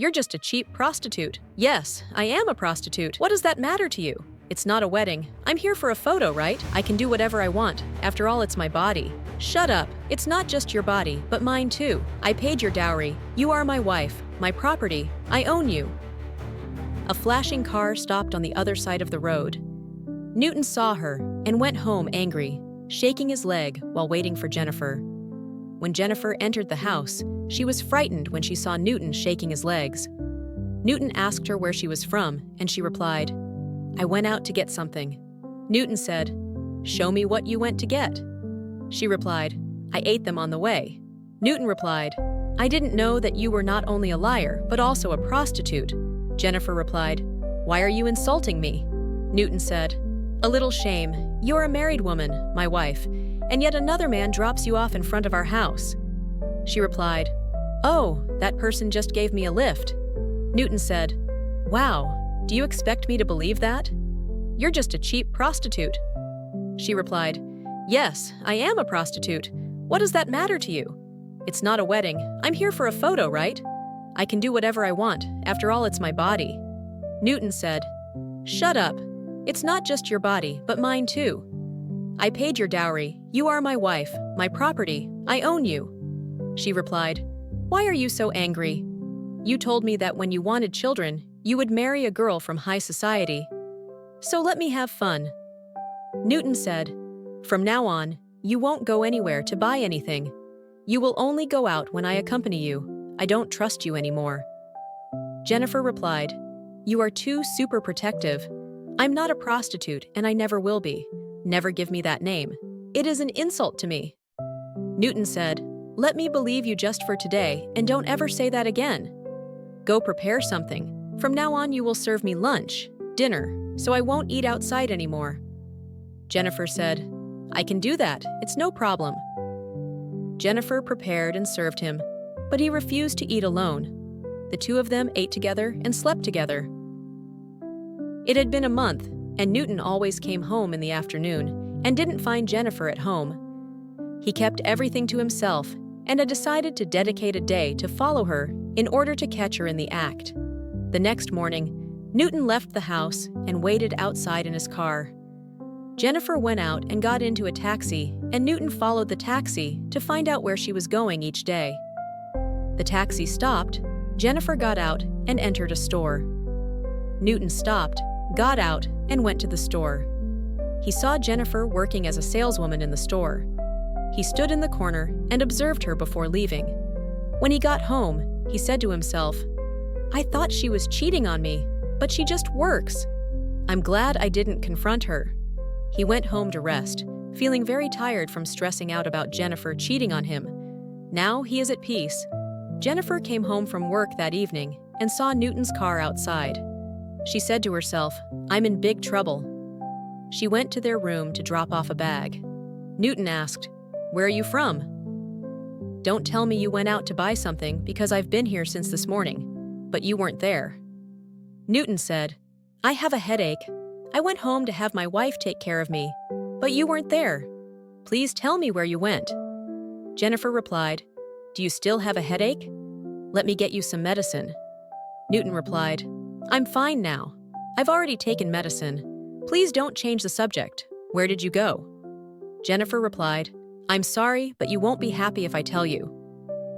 You're just a cheap prostitute. Yes, I am a prostitute. What does that matter to you? It's not a wedding. I'm here for a photo, right? I can do whatever I want. After all, it's my body. Shut up. It's not just your body, but mine too. I paid your dowry. You are my wife, my property. I own you. A flashing car stopped on the other side of the road. Newton saw her and went home angry, shaking his leg while waiting for Jennifer. When Jennifer entered the house, she was frightened when she saw Newton shaking his legs. Newton asked her where she was from, and she replied, "I went out to get something." Newton said, "Show me what you went to get." She replied, "I ate them on the way." Newton replied, "I didn't know that you were not only a liar, but also a prostitute." Jennifer replied, "Why are you insulting me?" Newton said, "A little shame. You're a married woman, my wife, and yet another man drops you off in front of our house." She replied, "Oh, that person just gave me a lift." Newton said, "Wow, do you expect me to believe that? You're just a cheap prostitute." She replied, "Yes, I am a prostitute. What does that matter to you? It's not a wedding. I'm here for a photo, right? I can do whatever I want. After all, it's my body." Newton said, "Shut up. It's not just your body, but mine too. I paid your dowry. You are my wife, my property. I own you." She replied, "Why are you so angry? You told me that when you wanted children, you would marry a girl from high society. So let me have fun." Newton said, "From now on, you won't go anywhere to buy anything. You will only go out when I accompany you. I don't trust you anymore." Jennifer replied, "You are too super protective. I'm not a prostitute and I never will be. Never give me that name. It is an insult to me." Newton said, "Let me believe you just for today and don't ever say that again. Go prepare something. From now on you will serve me lunch, dinner, so I won't eat outside anymore." Jennifer said, "I can do that. It's no problem." Jennifer prepared and served him, but he refused to eat alone. The two of them ate together and slept together. It had been a month, and Newton always came home in the afternoon and didn't find Jennifer at home. He kept everything to himself and had decided to dedicate a day to follow her in order to catch her in the act. The next morning, Newton left the house and waited outside in his car. Jennifer went out and got into a taxi, and Newton followed the taxi to find out where she was going each day. The taxi stopped, Jennifer got out and entered a store. Newton stopped, got out, and went to the store. He saw Jennifer working as a saleswoman in the store. He stood in the corner and observed her before leaving. When he got home, he said to himself, "I thought she was cheating on me, but she just works. I'm glad I didn't confront her." He went home to rest, feeling very tired from stressing out about Jennifer cheating on him. Now he is at peace. Jennifer came home from work that evening and saw Newton's car outside. She said to herself, "I'm in big trouble." She went to their room to drop off a bag. Newton asked, "Where are you from?" "Don't tell me you went out to buy something because I've been here since this morning, but you weren't there." Newton said, "I have a headache. I went home to have my wife take care of me, but you weren't there. Please tell me where you went." Jennifer replied, "Do you still have a headache? Let me get you some medicine." Newton replied, "I'm fine now. I've already taken medicine. Please don't change the subject. Where did you go?" Jennifer replied, "I'm sorry, but you won't be happy if I tell you."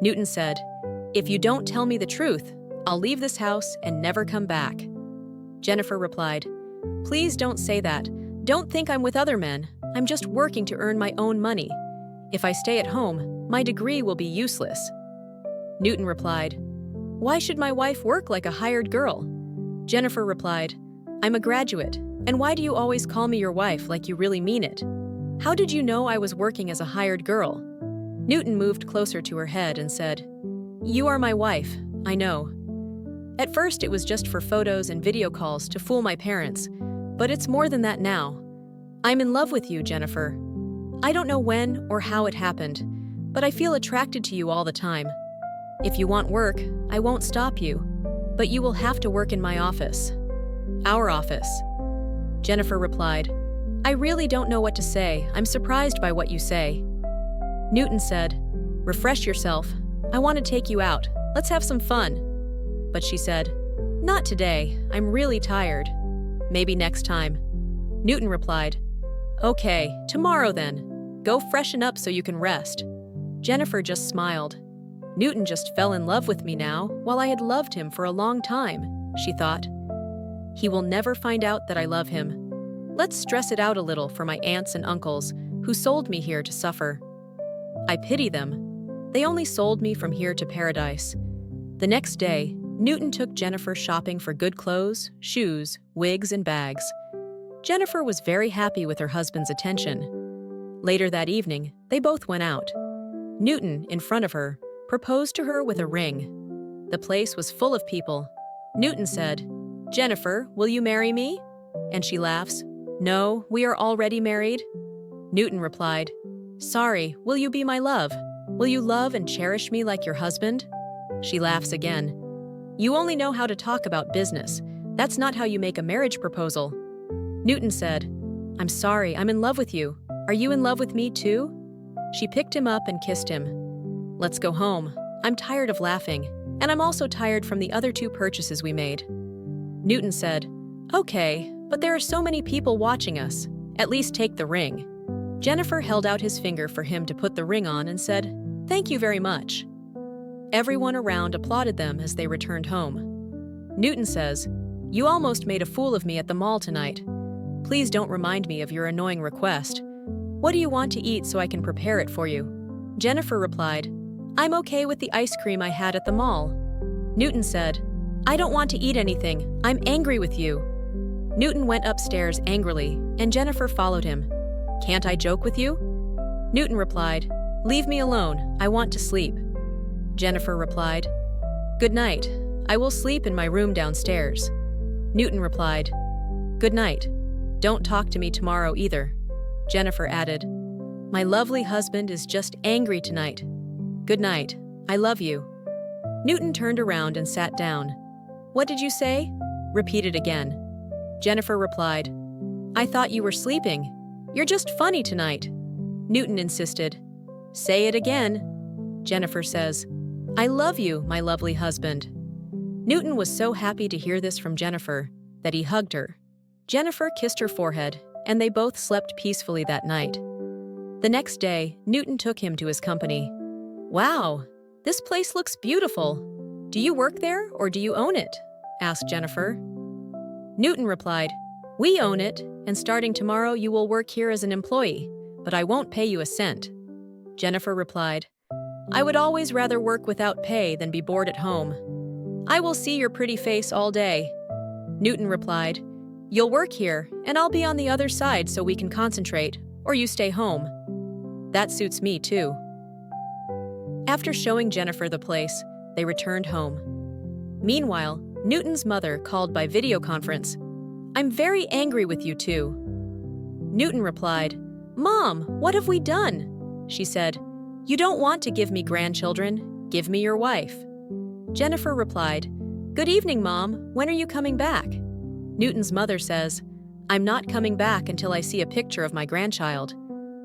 Newton said, "If you don't tell me the truth, I'll leave this house and never come back." Jennifer replied, "Please don't say that. Don't think I'm with other men. I'm just working to earn my own money. If I stay at home, my degree will be useless." Newton replied, "Why should my wife work like a hired girl?" Jennifer replied, "I'm a graduate, and why do you always call me your wife like you really mean it? How did you know I was working as a hired girl?" Newton moved closer to her head and said, "You are my wife, I know. At first it was just for photos and video calls to fool my parents, but it's more than that now. I'm in love with you, Jennifer. I don't know when or how it happened, but I feel attracted to you all the time. If you want work, I won't stop you, but you will have to work in my office." "Our office." Jennifer replied, "I really don't know what to say. I'm surprised by what you say." Newton said, "Refresh yourself. I want to take you out. Let's have some fun." but she said, "Not today. I'm really tired." "Maybe next time." Newton replied, "Okay, tomorrow then. Go freshen up so you can rest." Jennifer just smiled. Newton just fell in love with me now, while I had loved him for a long time, she thought. He will never find out that I love him. Let's stress it out a little for my aunts and uncles, who sold me here to suffer. I pity them. They only sold me from here to paradise. The next day, Newton took Jennifer shopping for good clothes, shoes, wigs, and bags. Jennifer was very happy with her husband's attention. Later that evening, they both went out. Newton, in front of her, proposed to her with a ring. The place was full of people. Newton said, "Jennifer, will you marry me?" And she laughs, "No, we are already married." Newton replied, "Sorry, will you be my love? Will you love and cherish me like your husband?" She laughs again. "You only know how to talk about business. That's not how you make a marriage proposal." Newton said, "I'm sorry, I'm in love with you. Are you in love with me too?" She picked him up and kissed him. "Let's go home. I'm tired of laughing, and I'm also tired from the other 2 purchases we made." Newton said, "Okay, but there are so many people watching us. At least take the ring." Jennifer held out his finger for him to put the ring on and said, "Thank you very much." Everyone around applauded them as they returned home. Newton says, "You almost made a fool of me at the mall tonight. Please don't remind me of your annoying request. What do you want to eat so I can prepare it for you?" Jennifer replied, "I'm okay with the ice cream I had at the mall." Newton said, "I don't want to eat anything. I'm angry with you." Newton went upstairs angrily, and Jennifer followed him. "Can't I joke with you?" Newton replied, "Leave me alone. I want to sleep." Jennifer replied, "Good night. I will sleep in my room downstairs." Newton replied, "Good night. Don't talk to me tomorrow either." Jennifer added, "My lovely husband is just angry tonight. Good night. I love you." Newton turned around and sat down. "What did you say?" Repeated again. Jennifer replied, "I thought you were sleeping. You're just funny tonight." Newton insisted, "Say it again." Jennifer says, "I love you, my lovely husband." Newton was so happy to hear this from Jennifer that he hugged her. Jennifer kissed her forehead, and they both slept peacefully that night. The next day, Newton took him to his company. "Wow, this place looks beautiful. Do you work there or do you own it?" asked Jennifer. Newton replied, "We own it, and starting tomorrow you will work here as an employee, but I won't pay you a cent." Jennifer replied, "I would always rather work without pay than be bored at home. I will see your pretty face all day." Newton replied, "You'll work here, and I'll be on the other side so we can concentrate, or you stay home." "That suits me too." After showing Jennifer the place, they returned home. Meanwhile, Newton's mother called by video conference. "I'm very angry with you two." Newton replied, "Mom, what have we done?" She said, "You don't want to give me grandchildren. Give me your wife." Jennifer replied, "Good evening, Mom. When are you coming back?" Newton's mother says, "I'm not coming back until I see a picture of my grandchild."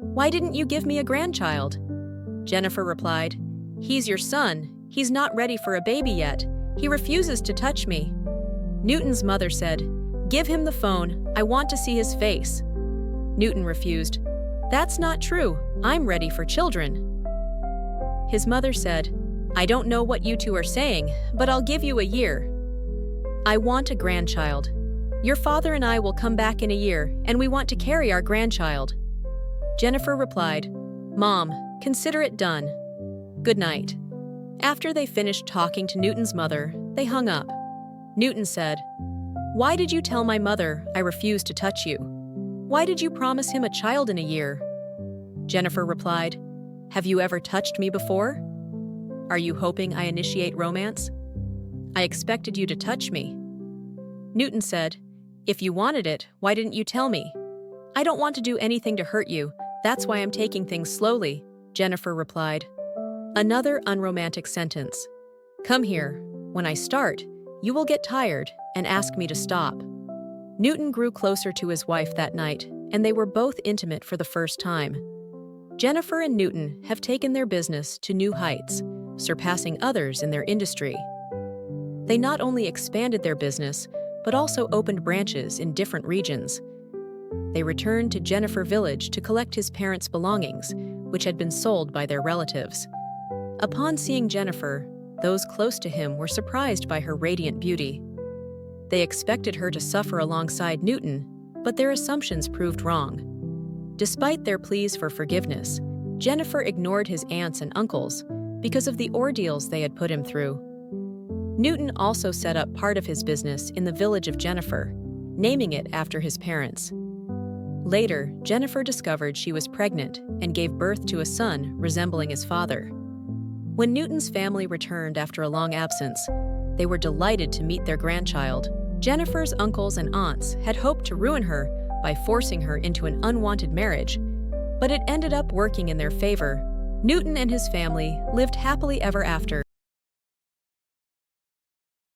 "Why didn't you give me a grandchild?" Jennifer replied, "He's your son. He's not ready for a baby yet. He refuses to touch me." Newton's mother said, "Give him the phone. I want to see his face." Newton refused. "That's not true. I'm ready for children." His mother said, "I don't know what you two are saying, but I'll give you a year." "I want a grandchild. Your father and I will come back in a year, and we want to carry our grandchild." Jennifer replied, "Mom, consider it done. Good night." After they finished talking to Newton's mother, they hung up. Newton said, "Why did you tell my mother I refuse to touch you? Why did you promise him a child in a year?" Jennifer replied, "Have you ever touched me before? Are you hoping I initiate romance? I expected you to touch me." Newton said, "If you wanted it, why didn't you tell me? I don't want to do anything to hurt you. That's why I'm taking things slowly." Jennifer replied, "Another unromantic sentence. Come here. When I start, you will get tired and ask me to stop." Newton grew closer to his wife that night, and they were both intimate for the first time. Jennifer and Newton have taken their business to new heights, surpassing others in their industry. They not only expanded their business, but also opened branches in different regions. They returned to Jennifer Village to collect his parents' belongings, which had been sold by their relatives. Upon seeing Jennifer, those close to him were surprised by her radiant beauty. They expected her to suffer alongside Newton, but their assumptions proved wrong. Despite their pleas for forgiveness, Jennifer ignored his aunts and uncles because of the ordeals they had put him through. Newton also set up part of his business in the village of Jennifer, naming it after his parents. Later, Jennifer discovered she was pregnant and gave birth to a son resembling his father. When Newton's family returned after a long absence, they were delighted to meet their grandchild. Jennifer's uncles and aunts had hoped to ruin her by forcing her into an unwanted marriage, but it ended up working in their favor. Newton and his family lived happily ever after.